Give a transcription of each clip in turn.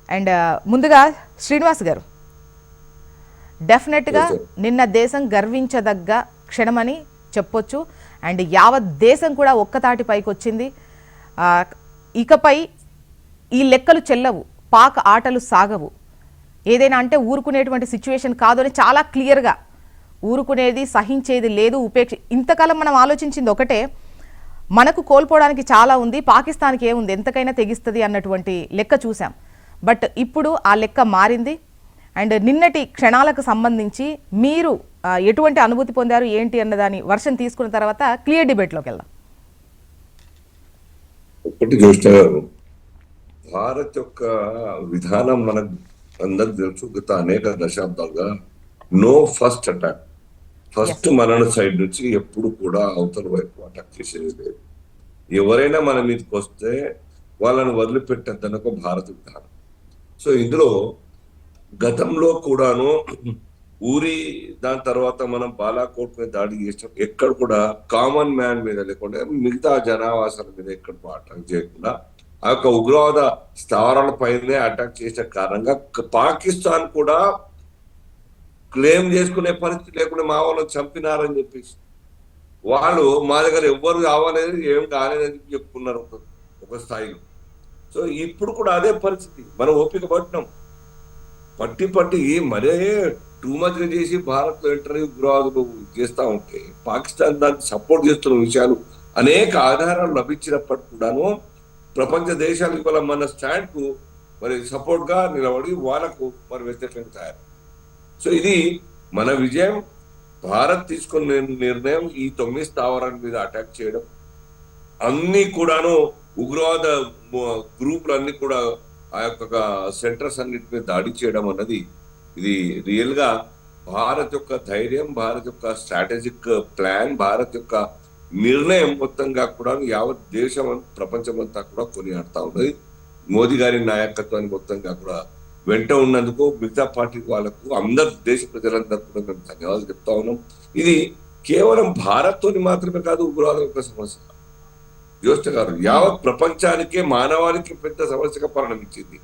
And ముందుగా శ్రీనివాస్ గారు, డెఫినెట్గా నిన్న దేశం గర్వించదగ్గ క్షణమని చెప్పొచ్చు. అండ్ యావత్ దేశం కూడా ఒక్కతాటి పైకి వచ్చింది. ఇకపై ఈ లెక్కలు చెల్లవు, పాక్ ఆటలు సాగవు, ఏదైనా అంటే ఊరుకునేటువంటి సిచ్యువేషన్ కాదు అని చాలా క్లియర్గా, ఊరుకునేది సహించేది లేదు, ఉపేక్ష. ఇంతకాలం మనం ఆలోచించింది ఒకటే, మనకు కోల్పోవడానికి చాలా ఉంది, పాకిస్తాన్కి ఏముంది, ఎంతకైనా తెగిస్తుంది అన్నటువంటి లెక్క చూసాం. బట్ ఇప్పుడు ఆ లెక్క మారింది. అండ్ నిన్నటి క్షణాలకు సంబంధించి మీరు ఎటువంటి అనుభూతి పొందారు ఏంటి అన్నదాని వర్షన్ తీసుకున్న తర్వాత క్లియర్ డిబేట్లోకి వెళ్దాం. ఒకటి చూస్తారు, భారత్ యొక్క విధానం మనకు అందరికి తెలుసు. గత అనేక దశాబ్దాలుగా నో ఫస్ట్ అటాక్, ఫస్ట్ మన సైడ్ నుంచి ఎప్పుడు కూడా అవతల వైపు అటాక్ చేసేది లేదు. ఎవరైనా మన మీదకి వస్తే వాళ్ళని వదిలిపెట్టద్దని ఒక భారత విధానం. సో ఇందులో గతంలో కూడాను ఊరి దాని తర్వాత మనం బాలాకోట్ మీద దాడి చేసాం. ఎక్కడ కూడా కామన్ మ్యాన్ మీద లేకుండా మిగతా జనావాసాల మీద ఎక్కడ అటాక్ చేయకుండా ఆ యొక్క ఉగ్రవాద స్థావరాల పైనే అటాక్ చేసిన కారణంగా పాకిస్తాన్ కూడా క్లెయిమ్ చేసుకునే పరిస్థితి లేకుండా మా వాళ్ళని చంపినారని చెప్పేసి వాళ్ళు మా దగ్గర ఎవ్వరు కావాలేదు, ఏం కాలేదని చెప్పుకున్నారు ఒక స్థాయిలో. సో ఇప్పుడు కూడా అదే పరిస్థితి. మనం ఓపిక పట్టి మరే టూ మచ్ చేసి భారత్ ఎంటర్ ఉగ్రవాదులు చేస్తా ఉంటే పాకిస్తాన్ దానికి సపోర్ట్ చేస్తున్న విషయాలు అనేక ఆధారాలు లభించినప్పటికీ కూడాను ప్రపంచ దేశాలు ఇవాళ మన స్టాండ్ కు మరి సపోర్ట్ గా నిలబడి వాళ్ళకు మరి వ్యతిరేకంగా తయారు. సో ఇది మన విజయం. భారత్ తీసుకున్న నిర్ణయం ఈ 9 స్థావరాల మీద అటాక్ చేయడం, అన్ని కూడాను ఉగ్రవాద గ్రూపులు అన్ని కూడా ఆ యొక్క సెంటర్స్ అన్నిటి మీద దాడి చేయడం అన్నది ఇది రియల్ గా భారత్ యొక్క ధైర్యం, భారత్ యొక్క స్ట్రాటజిక్ ప్లాన్, భారత్ యొక్క నిర్ణయం మొత్తంగా కూడా యావత్ దేశం ప్రపంచం అంతా కూడా కొనియాడుతా ఉన్నది. మోదీ గారి నాయకత్వాన్ని మొత్తంగా కూడా వెంట ఉన్నందుకు మిగతా పార్టీ వాళ్ళకు అందరు దేశ ప్రజలందరూ కూడా మేము ధన్యవాదాలు చెప్తా ఉన్నాం. ఇది కేవలం భారత్ తోని మాత్రమే కాదు ఉగ్రవాదం యొక్క సమస్య. జ్యోష్ఠ గారు, యావత్ ప్రపంచానికే మానవాళికి పెద్ద సమస్యగా పరిణమించింది.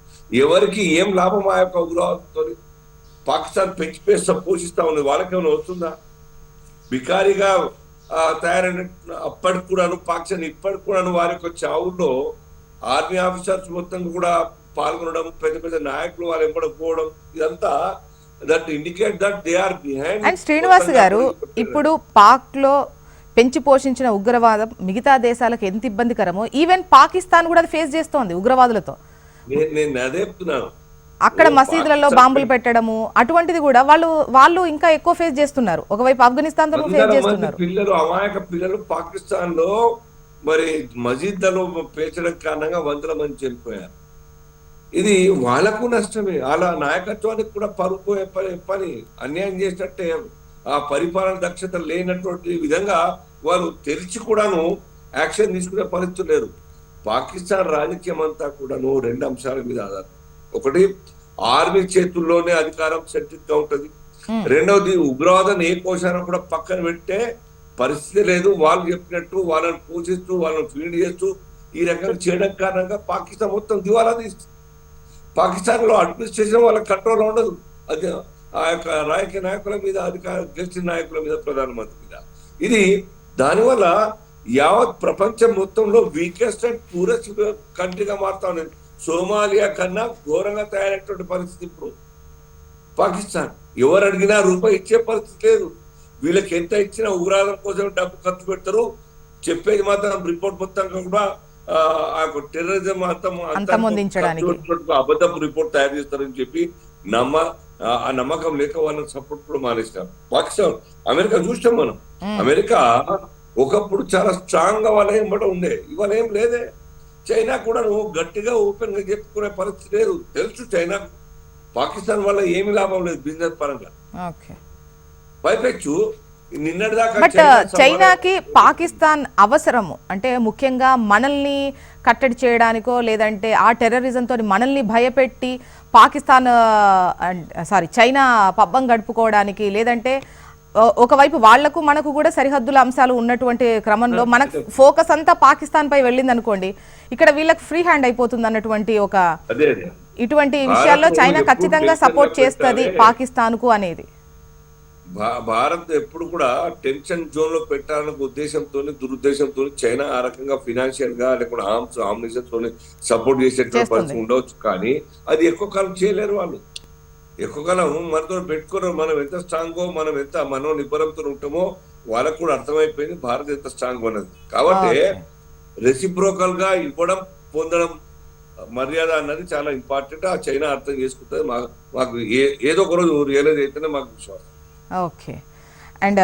ఎవరికి ఏం లాభం ఆ యొక్క ఉగ్రవాదంతో? పాకిస్తాన్ పెంచి పోషిస్తా ఉంది, వాళ్ళకేమైనా వస్తుందా? బికారిగా తయారైన అప్పటికి కూడాను పాకిస్తాన్ ఇప్పటికి కూడాను వారి యొక్క చావుల్లో ఆర్మీ ఆఫీసర్స్ మొత్తం కూడా పాల్గొనడం, పెద్ద పెద్ద నాయకులు వాళ్ళు ఎంపడకపోవడం, ఇదంతా that indicate that they are behind. And Srinivas గారు, ఇప్పుడు పాక్ లో పెంచి పోషించిన ఉగ్రవాదం మిగతా దేశాలకు ఎంత ఇబ్బందికరమో ఈవెన్ పాకిస్తాన్ కూడా అది ఫేస్ చేస్తోంది ఉగ్రవాదులతో. నేను అదే చెప్తున్నాను, అక్కడ మసీదులలో బాంబులు పెట్టడము అటువంటిది కూడా వాళ్ళు ఇంకా ఎక్కువ ఫేస్ చేస్తున్నారు. ఒకవైపు ఆఫ్ఘనిస్తాన్ తో ఫేస్ చేస్తున్నారు. పిల్లలు, అమాయక పిల్లలు పాకిస్తాన్ లో మరి మసీద్లలో పేర్చడం కారణంగా 100 మంది చనిపోయారు. ఇది వాళ్ళకు నష్టమే, వాళ్ళ నాయకత్వానికి కూడా పరుపోయే పని, అన్యాయం చేసినట్టే. ఆ పరిపాలన దక్షత లేనటువంటి విధంగా వాళ్ళు తెలిసి కూడాను యాక్షన్ తీసుకునే పరిస్థితి లేదు. పాకిస్తాన్ రాజకీయం అంతా కూడాను 2 అంశాల మీద ఆధారం. ఒకటి, ఆర్మీ చేతుల్లోనే అధికారం సెంట్రిక్ గా ఉంటది. రెండవది, ఉగ్రవాదాన్ని ఏ కోశాన్ని కూడా పక్కన పెట్టే పరిస్థితి లేదు. వాళ్ళు చెప్పినట్టు వాళ్ళని పోషిస్తూ వాళ్ళని ఫీడ్ చేస్తూ ఈ రకంగా చేయడం కారణంగా పాకిస్తాన్ మొత్తం దివాలా తీస్తుంది. పాకిస్తాన్ లో అడ్మినిస్ట్రేషన్ వాళ్ళ కంట్రోల్ ఉండదు. అది ఆ యొక్క రాజకీయ నాయకుల మీద, అధికార గెలిచిన నాయకుల మీద, ప్రధానమంత్రి మీద. ఇది దానివల్ల యావత్ ప్రపంచం మొత్తంలో వీకెస్ట్ అండ్ పూరెస్ట్ కంట్రీగా మారుతా ఉన్నది. సోమాలియా కన్నా ఘోరంగా తయారైనటువంటి పరిస్థితి ఇప్పుడు పాకిస్తాన్. ఎవరు అడిగినా రూపాయి ఇచ్చే పరిస్థితి లేదు. వీళ్ళకి ఎంత ఇచ్చినా ఉగ్రవాదం కోసం డబ్బు ఖర్చు పెడతారు. చెప్పేది మాత్రం రిపోర్ట్ మొత్తంగా కూడా టెర్రరిజం అబద్ధపు రిపోర్ట్ తయారు చేస్తారని చెప్పి ఆ నమ్మకం లేక వాళ్ళని సపోర్ట్ కూడా మానేస్తారు. పాకిస్తాన్, అమెరికా చూస్తాం మనం. అమెరికా ఒకప్పుడు చాలా స్ట్రాంగ్ గా వాళ్ళ ఏం ఉండే, ఇవాళ ఏం లేదే. చైనా కూడా నువ్వు గట్టిగా ఓపెన్ గా చెప్పుకునే పరిస్థితి లేదు. తెలుసు చైనా పాకిస్తాన్ వల్ల ఏమి లాభం లేదు బిజినెస్ పరంగా. పైపెచ్చు బట్ చైనాకి పాకిస్తాన్ అవసరము అంటే ముఖ్యంగా మనల్ని కట్టడి చేయడానికో లేదంటే ఆ టెర్రరిజంతో మనల్ని భయపెట్టి చైనా పబ్బం గడుపుకోవడానికి, లేదంటే ఒకవైపు వాళ్లకు మనకు కూడా సరిహద్దుల అంశాలు ఉన్నటువంటి క్రమంలో మనకు ఫోకస్ అంతా పాకిస్తాన్ పై వెళ్ళింది అనుకోండి, ఇక్కడ వీళ్ళకి ఫ్రీ హ్యాండ్ అయిపోతుంది అన్నటువంటి ఒక ఇటువంటి విషయాల్లో భారత్ చైనా ఎప్పుడు ఖచ్చితంగా టెన్షన్ సపోర్ట్ లో చేస్తుంది పెట్టాలి. పాకిస్తాన్కు అనేది. భారత్ ఎప్పుడు కూడా టెన్షన్ జోన్ లో పెట్టాలనే ఉద్దేశంతో దురుద్దేశంతో చైనా ఆ రకంగా ఫినాన్షియల్ గా లేకుండా ఆర్మ్స్ ఆమ్నేషన్ తోని సపోర్ట్ చేసేటువంటి చేస్తుంది. పరిస్థితి ఉండవచ్చు. కానీ అది ఎక్కువ కాలం చేయలేరు వాళ్ళు. ఎక్కువ కాలం మనతో పెట్టుకున్నారు. మనం ఎంత స్ట్రాంగో, మనం ఎంత మనోనిబ్బరంతో ఉంటామో వాళ్ళకు కూడా అర్థమైపోయింది భారత్ ఎంత స్ట్రాంగ్ ఉన్నది. కాబట్టి ఓకే. రెసిప్రోకల్ గా ఇవ్వడం పొందడం మర్యాద అన్నది చాలా ఇంపార్టెంట్. ఆ చైనా అర్థం చేసుకుంటుంది. మాకు ఏదో ఒక రోజు రియలైజ్ అయితేనే మాకు విశ్వాసం. ఓకే. అండ్